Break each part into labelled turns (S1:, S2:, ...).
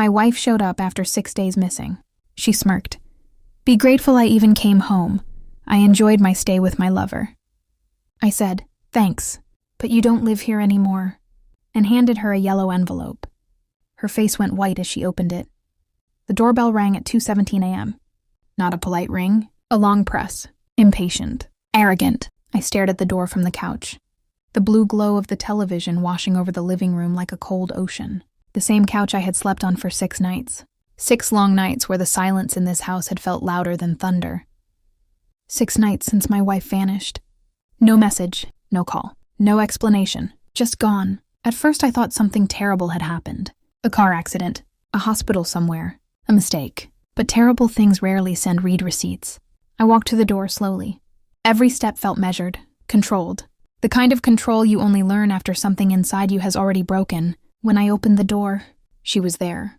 S1: My wife showed up after 6 days missing. She smirked. Be grateful I even came home. I enjoyed my stay with my lover. I said, thanks, but you don't live here anymore, and handed her a yellow envelope. Her face went white as she opened it. The doorbell rang at 2:17 a.m. Not a polite ring, a long press. Impatient, arrogant. I stared at the door from the couch. The blue glow of the television washing over the living room like a cold ocean. The same couch I had slept on for 6 nights. 6 long nights where the silence in this house had felt louder than thunder. 6 nights since my wife vanished. No message, no call, no explanation, just gone. At first I thought something terrible had happened. A car accident, a hospital somewhere, a mistake. But terrible things rarely send read receipts. I walked to the door slowly. Every step felt measured, controlled. The kind of control you only learn after something inside you has already broken. When I opened the door, she was there.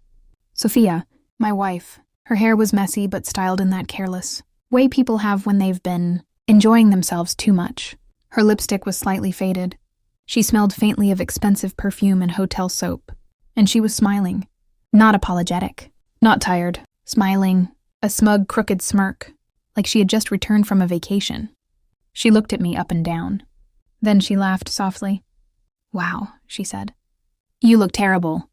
S1: Sophia, my wife. Her hair was messy but styled in that careless way people have when they've been enjoying themselves too much. Her lipstick was slightly faded. She smelled faintly of expensive perfume and hotel soap. And she was smiling. Not apologetic. Not tired. Smiling. A smug, crooked smirk. Like she had just returned from a vacation. She looked at me up and down. Then she laughed softly. Wow, she said. You look terrible.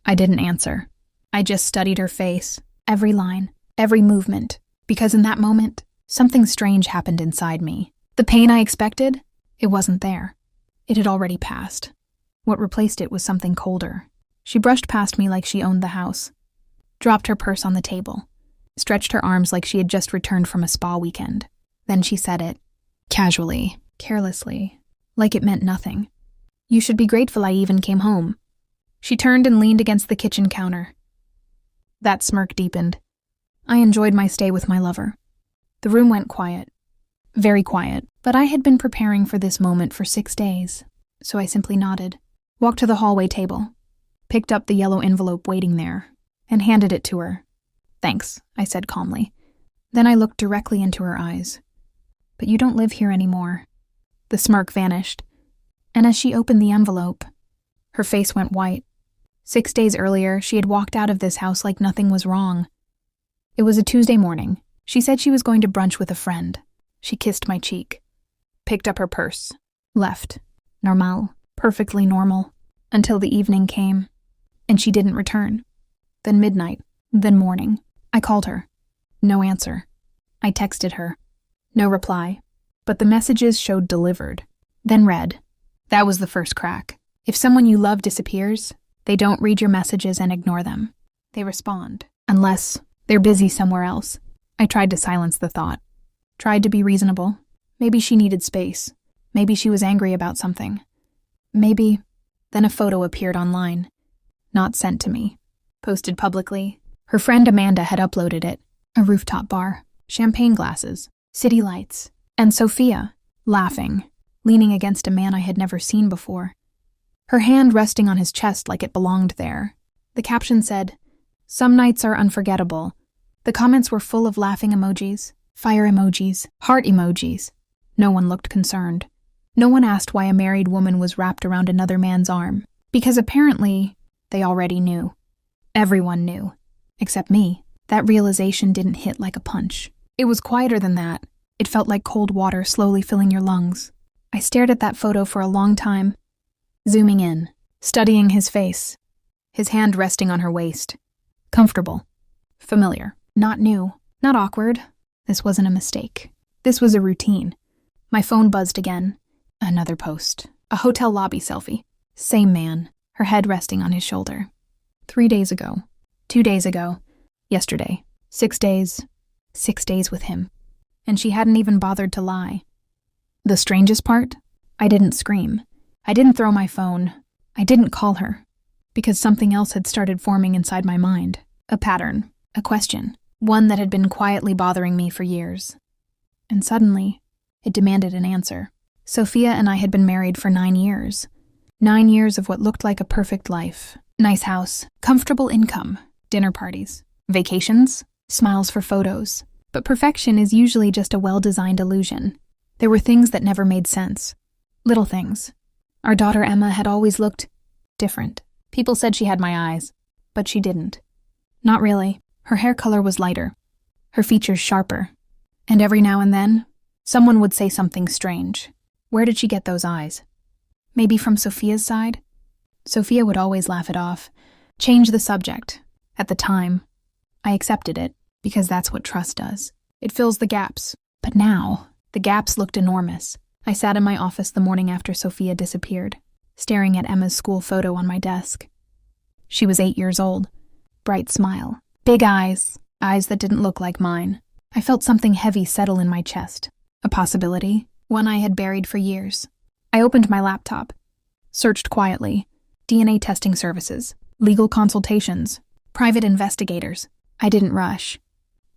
S1: I didn't answer. I just studied her face. Every line. Every movement. Because in that moment, something strange happened inside me. The pain I expected, it wasn't there. It had already passed. What replaced it was something colder. She brushed past me like she owned the house. Dropped her purse on the table. Stretched her arms like she had just returned from a spa weekend. Then she said it. Casually, carelessly, like it meant nothing. You should be grateful I even came home. She turned and leaned against the kitchen counter. That smirk deepened. I enjoyed my stay with my lover. The room went quiet. Very quiet, but I had been preparing for this moment for 6 days, so I simply nodded, walked to the hallway table, picked up the yellow envelope waiting there, and handed it to her. Thanks, I said calmly. Then I looked directly into her eyes. But you don't live here anymore. The smirk vanished, and as she opened the envelope, her face went white. 6 days earlier, she had walked out of this house like nothing was wrong. It was a Tuesday morning. She said she was going to brunch with a friend. She kissed my cheek, picked up her purse, left. Normal, perfectly normal, until the evening came, and she didn't return. Then midnight, then morning. I called her. No answer. I texted her. No reply. But the messages showed delivered. Then read. That was the first crack. If someone you love disappears, they don't read your messages and ignore them. They respond, unless they're busy somewhere else. I tried to silence the thought. Tried to be reasonable. Maybe she needed space. Maybe she was angry about something. Maybe. Then a photo appeared online. Not sent to me. Posted publicly. Her friend Amanda had uploaded it. A rooftop bar. Champagne glasses. City lights. And Sophia, laughing, leaning against a man I had never seen before. Her hand resting on his chest like it belonged there. The caption said, "Some nights are unforgettable." The comments were full of laughing emojis, fire emojis, heart emojis. No one looked concerned. No one asked why a married woman was wrapped around another man's arm, because apparently they already knew. Everyone knew, except me. That realization didn't hit like a punch. It was quieter than that. It felt like cold water slowly filling your lungs. I stared at that photo for a long time, zooming in, studying his face, his hand resting on her waist. Comfortable. Familiar. Not new. Not awkward. This wasn't a mistake. This was a routine. My phone buzzed again. Another post. A hotel lobby selfie. Same man, her head resting on his shoulder. 3 days ago. 2 days ago. Yesterday. 6 days. 6 days with him. And she hadn't even bothered to lie. The strangest part? I didn't scream. I didn't throw my phone. I didn't call her. Because something else had started forming inside my mind. A pattern. A question. One that had been quietly bothering me for years. And suddenly, it demanded an answer. Sophia and I had been married for 9 years. 9 years of what looked like a perfect life. Nice house, comfortable income, dinner parties, vacations, smiles for photos. But perfection is usually just a well-designed illusion. There were things that never made sense. Little things. Our daughter Emma had always looked different. People said she had my eyes, but she didn't. Not really. Her hair color was lighter, her features sharper, and every now and then, someone would say something strange. Where did she get those eyes? Maybe from Sophia's side? Sophia would always laugh it off, change the subject. At the time, I accepted it, because that's what trust does. It fills the gaps. But now, the gaps looked enormous. I sat in my office the morning after Sophia disappeared, staring at Emma's school photo on my desk. She was 8 years old. Bright smile. Big eyes. Eyes that didn't look like mine. I felt something heavy settle in my chest. A possibility. One I had buried for years. I opened my laptop. Searched quietly. DNA testing services. Legal consultations. Private investigators. I didn't rush.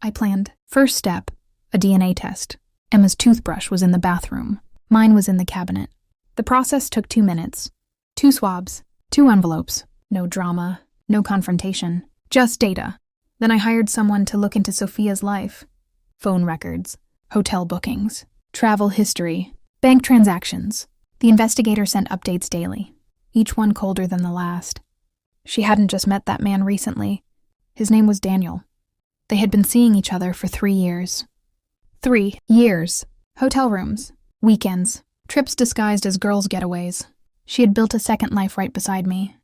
S1: I planned. First step. A DNA test. Emma's toothbrush was in the bathroom. Mine was in the cabinet. The process took 2 minutes. 2 swabs. 2 envelopes. No drama. No confrontation. Just data. Then I hired someone to look into Sophia's life. Phone records. Hotel bookings. Travel history. Bank transactions. The investigator sent updates daily. Each one colder than the last. She hadn't just met that man recently. His name was Daniel. They had been seeing each other for 3 years. 3 years. Hotel rooms. Weekends. Trips disguised as girls' getaways. She had built a second life right beside me.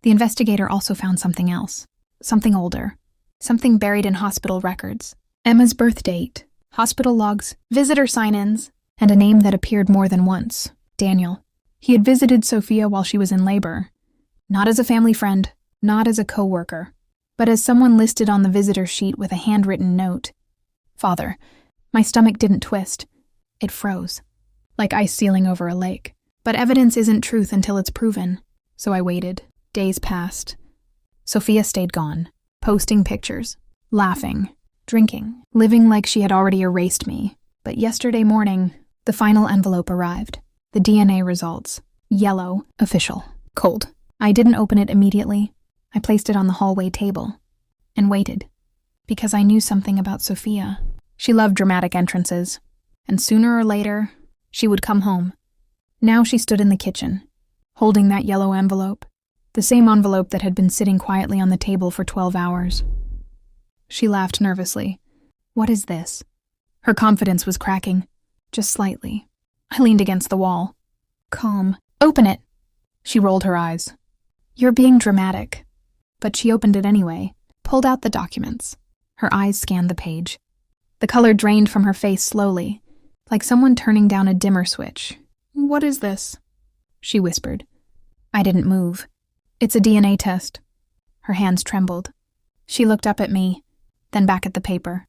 S1: The investigator also found something else. Something older. Something buried in hospital records. Emma's birth date. Hospital logs. Visitor sign-ins. And a name that appeared more than once. Daniel. He had visited Sophia while she was in labor. Not as a family friend. Not as a co-worker. But as someone listed on the visitor sheet with a handwritten note. Father. My stomach didn't twist. It froze. Like ice sealing over a lake. But evidence isn't truth until it's proven. So I waited. Days passed. Sophia stayed gone. Posting pictures. Laughing. Drinking. Living like she had already erased me. But yesterday morning, the final envelope arrived. The DNA results. Yellow. Official. Cold. I didn't open it immediately. I placed it on the hallway table. And waited. Because I knew something about Sophia. She loved dramatic entrances. And sooner or later, she would come home. Now she stood in the kitchen, holding that yellow envelope. The same envelope that had been sitting quietly on the table for 12 hours. She laughed nervously. What is this? Her confidence was cracking, just slightly. I leaned against the wall. Calm. Open it. She rolled her eyes. You're being dramatic. But she opened it anyway, pulled out the documents. Her eyes scanned the page. The color drained from her face slowly, like someone turning down a dimmer switch. What is this? She whispered. I didn't move. It's a DNA test. Her hands trembled. She looked up at me, then back at the paper.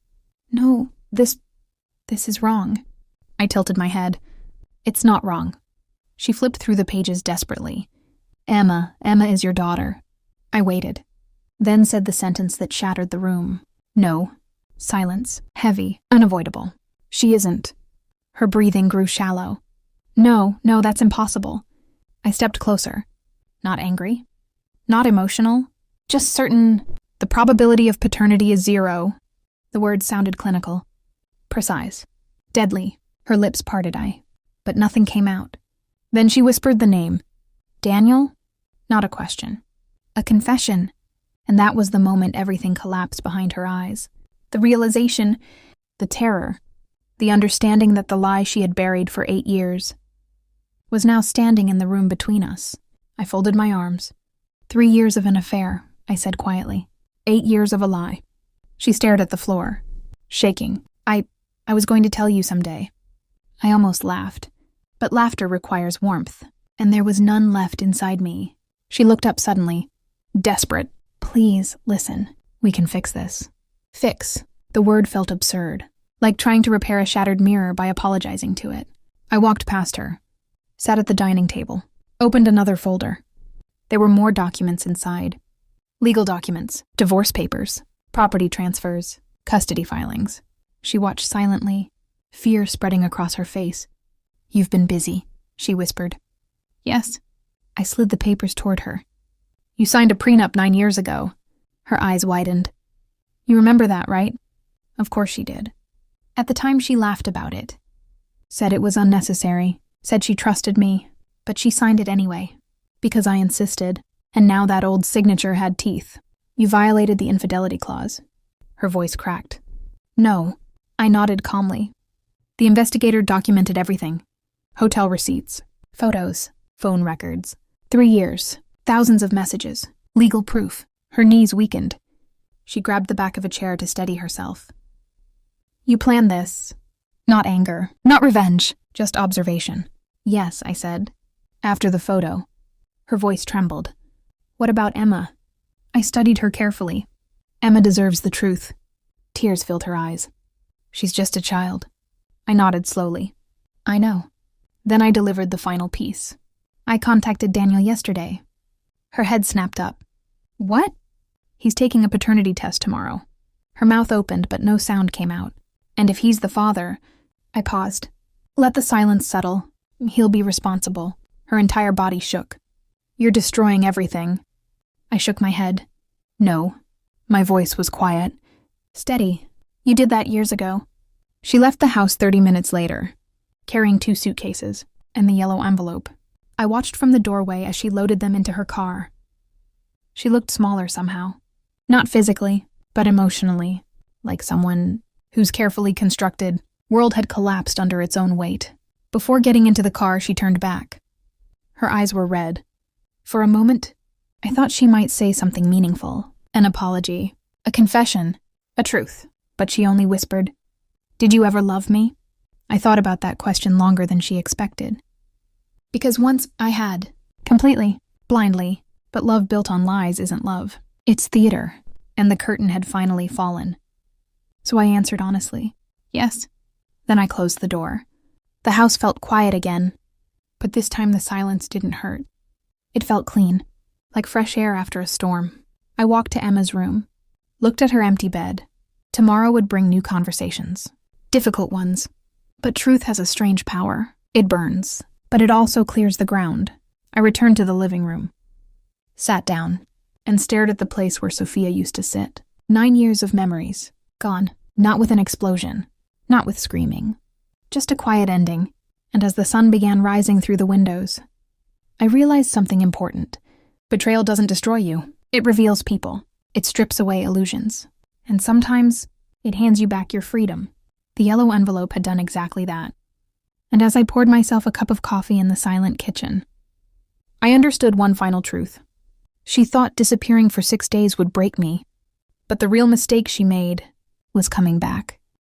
S1: No, this is wrong. I tilted my head. It's not wrong. She flipped through the pages desperately. Emma is your daughter. I waited, then said the sentence that shattered the room. No. Silence. Heavy. Unavoidable. She isn't. Her breathing grew shallow. No, that's impossible. I stepped closer. Not angry. Not emotional. Just certain. The probability of paternity is 0. The words sounded clinical. Precise. Deadly. Her lips parted. But nothing came out. Then she whispered the name. Daniel? Not a question. A confession. And that was the moment everything collapsed behind her eyes. The realization, the terror, the understanding that the lie she had buried for 8 years was now standing in the room between us. I folded my arms. 3 years of an affair, I said quietly. 8 years of a lie. She stared at the floor, shaking. I was going to tell you someday. I almost laughed. But laughter requires warmth, and there was none left inside me. She looked up suddenly, desperate. Please, listen. We can fix this. Fix. The word felt absurd, like trying to repair a shattered mirror by apologizing to it. I walked past her, sat at the dining table, opened another folder. There were more documents inside. Legal documents, divorce papers, property transfers, custody filings. She watched silently, fear spreading across her face. You've been busy, she whispered. Yes. I slid the papers toward her. You signed a prenup 9 years ago. Her eyes widened. You remember that, right? Of course she did. At the time she laughed about it. Said it was unnecessary. Said she trusted me. But she signed it anyway. Because I insisted. And now that old signature had teeth. You violated the infidelity clause. Her voice cracked. No, I nodded calmly. The investigator documented everything. Hotel receipts, photos, phone records. 3 years, thousands of messages, legal proof. Her knees weakened. She grabbed the back of a chair to steady herself. You planned this. Not anger, not revenge, just observation. Yes, I said. After the photo. Her voice trembled. What about Emma? I studied her carefully. Emma deserves the truth. Tears filled her eyes. She's just a child. I nodded slowly. I know. Then I delivered the final piece. I contacted Daniel yesterday. Her head snapped up. What? He's taking a paternity test tomorrow. Her mouth opened, but no sound came out. And if he's the father... I paused. Let the silence settle. He'll be responsible. Her entire body shook. You're destroying everything. I shook my head. No. My voice was quiet. Steady. You did that years ago. She left the house 30 minutes later, carrying 2 suitcases and the yellow envelope. I watched from the doorway as she loaded them into her car. She looked smaller somehow. Not physically, but emotionally, like someone whose carefully constructed world had collapsed under its own weight. Before getting into the car, she turned back. Her eyes were red. For a moment, I thought she might say something meaningful, an apology, a confession, a truth, but she only whispered, "Did you ever love me?" I thought about that question longer than she expected. Because once I had, completely, blindly, but love built on lies isn't love. It's theater, and the curtain had finally fallen. So I answered honestly, yes. Then I closed the door. The house felt quiet again, but this time the silence didn't hurt. It felt clean, like fresh air after a storm. I walked to Emma's room, looked at her empty bed. Tomorrow would bring new conversations. Difficult ones. But truth has a strange power. It burns, but it also clears the ground. I returned to the living room, sat down, and stared at the place where Sophia used to sit. 9 years of memories, gone. Not with an explosion, not with screaming. Just a quiet ending, and as the sun began rising through the windows, I realized something important. Betrayal doesn't destroy you. It reveals people. It strips away illusions. And sometimes, it hands you back your freedom. The yellow envelope had done exactly that. And as I poured myself a cup of coffee in the silent kitchen, I understood one final truth. She thought disappearing for 6 days would break me, but the real mistake she made was coming back.